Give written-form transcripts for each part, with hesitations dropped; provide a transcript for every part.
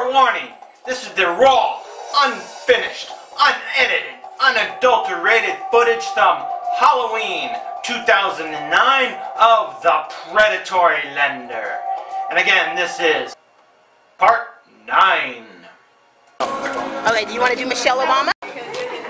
Trigger warning! This is the raw, unfinished, unedited, unadulterated footage from Halloween 2009 of The Predatory Lender. And again, this is part 9. Okay, do you want to do Michelle Obama?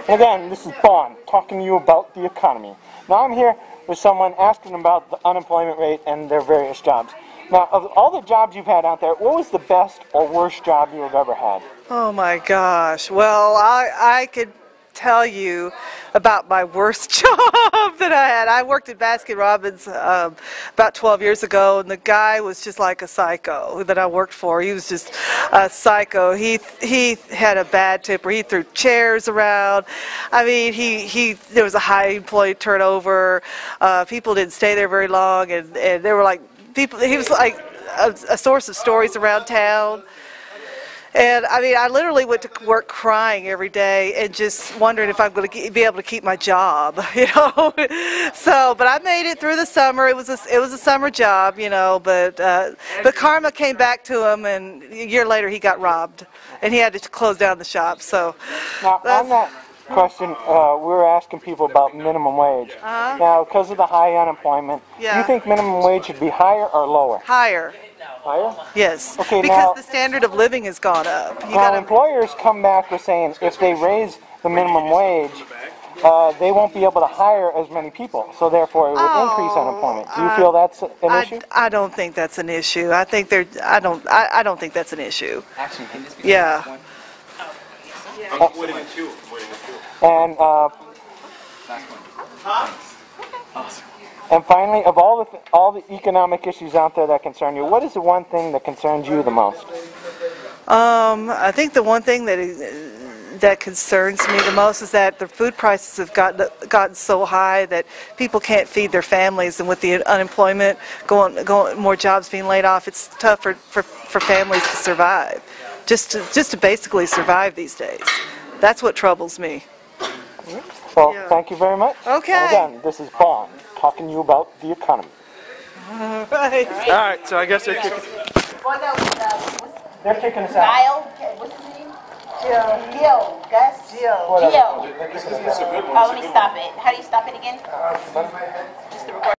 Again, this is Bond talking to you about the economy. Now I'm here with someone asking about the unemployment rate and their various jobs. Now, of all the jobs you've had out there, what was the best or worst job you've ever had? Oh my gosh. Well, I could tell you about my worst job that I had. I worked at Baskin Robbins about 12 years ago, and the guy was just like a psycho that I worked for. He was just a psycho. He had a bad temper. He threw chairs around. I mean, there was a high employee turnover. People didn't stay there very long, and they were like people. He was like a source of stories around town. And I mean, I literally went to work crying every day and just wondering if I'm going to be able to keep my job, you know. So, but I made it through the summer. It was a summer job, you know. But karma came back to him, and a year later he got robbed, and he had to close down the shop. So, now on that question, we were asking people about minimum wage. Now, because of the high unemployment, do you think minimum wage should be higher or lower? Higher. Higher? Yes, okay, because now, the standard of living has gone up. Employers come back with saying if they raise the minimum wage, they won't be able to hire as many people, so therefore it would increase unemployment. Do you feel that's an issue? I don't think that's an issue. I think I don't think that's an issue. Yeah. And finally, of all the economic issues out there that concern you, what is the one thing that concerns you the most? I think the one thing that concerns me the most is that the food prices have gotten so high that people can't feed their families, and with the unemployment going more jobs being laid off, it's tough for families to survive, just to basically survive these days. That's what troubles me. Well, thank you very much. Okay. And again, this is Bond talking to you about the economy. All right, so I guess they're kicking. They're kicking us out. Kyle, what's his name? Gil, Gus? Gil. Oh, let me stop it. How do you stop it again? Just the record.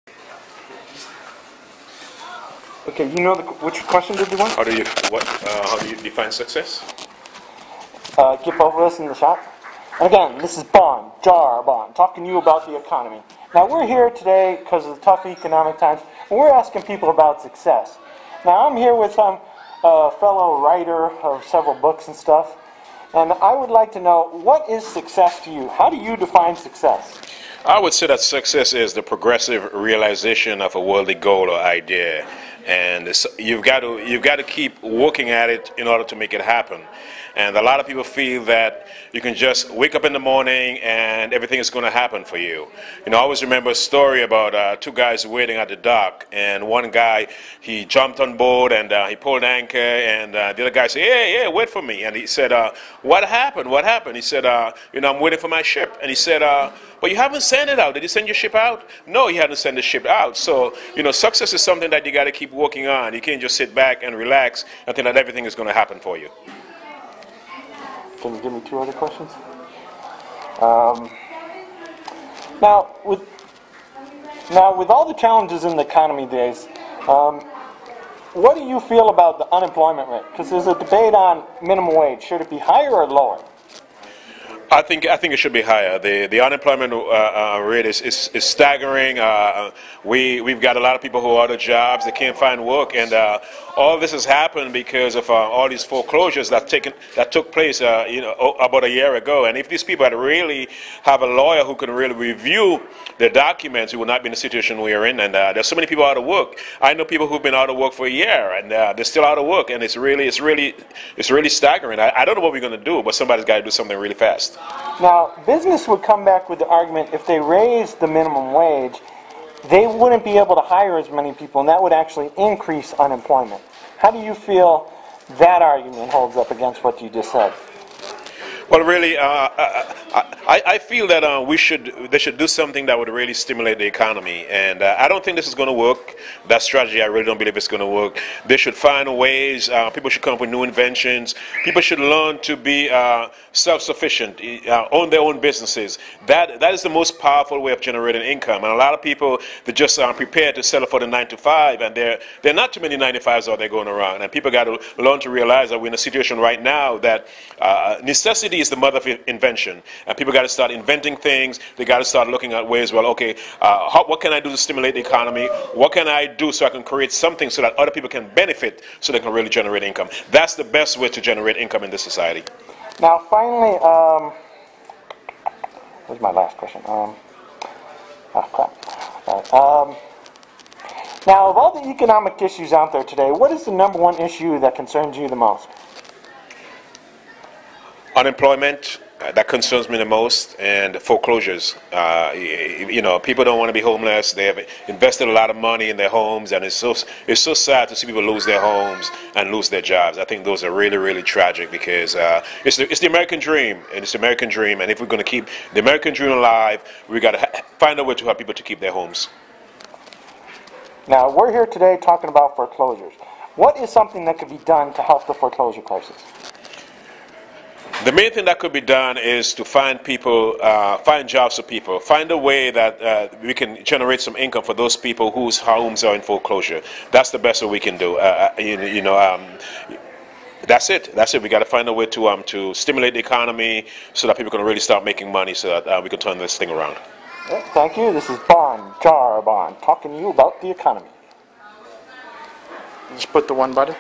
Okay, you know which question did you want? How do you define success? Get both of us in the shop. And again, this is Bond, Jar Bond, talking to you about the economy. Now, we're here today because of the tough economic times, and we're asking people about success. Now, I'm here with a fellow writer of several books and stuff, and I would like to know, what is success to you? How do you define success? I would say that success is the progressive realization of a worthy goal or idea, and you've got to keep working at it in order to make it happen. And a lot of people feel that you can just wake up in the morning and everything is going to happen for you. You know, I always remember a story about two guys waiting at the dock, and one guy, he jumped on board and he pulled anchor, and the other guy said, "Yeah, wait for me." And he said, "What happened? What happened?" He said, "You know, I'm waiting for my ship." And he said, "But you haven't sent it out. Did you send your ship out?" No, he hadn't sent the ship out. So, you know, success is something that you got to keep working on. You can't just sit back and relax and think that everything is going to happen for you. Can you give me two other questions? Now, with all the challenges in the economy days, what do you feel about the unemployment rate? Because there's a debate on minimum wage. Should it be higher or lower? I think it should be higher. The unemployment rate is staggering. We've got a lot of people who are out of jobs. They can't find work, and all this has happened because of all these foreclosures that took place about a year ago. And if these people had really have a lawyer who can really review their documents, we would not be in the situation we are in. And there's so many people out of work. I know people who've been out of work for a year, and they're still out of work, and it's really staggering. I don't know what we're going to do, but somebody's got to do something really fast. Now, business would come back with the argument if they raised the minimum wage, they wouldn't be able to hire as many people, and that would actually increase unemployment. How do you feel that argument holds up against what you just said? Well, really, I I feel that they should do something that would really stimulate the economy, and I don't think this is going to work. That strategy, I really don't believe it's going to work. They should find ways. People should come up with new inventions. People should learn to be self-sufficient, own their own businesses. That is the most powerful way of generating income. And a lot of people, they just aren't prepared to settle for the 9-to-5, and there are not too many 9-to-5s out there going around. And people got to learn to realize that we're in a situation right now that necessity is the mother of invention. And people got to start inventing things. They got to start looking at ways, well, okay, what can I do to stimulate the economy? What can I do so I can create something so that other people can benefit so they can really generate income? That's the best way to generate income in this society. Now, finally, where's my last question? Now, of all the economic issues out there today, what is the #1 issue that concerns you the most? Unemployment, that concerns me the most, and foreclosures. You know, people don't want to be homeless. They have invested a lot of money in their homes, and it's so sad to see people lose their homes and lose their jobs. I think those are really, really tragic, because it's the American dream, and it's the American dream, and if we're going to keep the American dream alive, we got to find a way to help people to keep their homes. Now, we're here today talking about foreclosures. What is something that could be done to help the foreclosure crisis? The main thing that could be done is to find people, find jobs for people, find a way that we can generate some income for those people whose homes are in foreclosure. That's the best way we can do. That's it. That's it. We got to find a way to stimulate the economy so that people can really start making money, so that we can turn this thing around. Thank you. This is Jar talking to you about the economy. Just put the one button.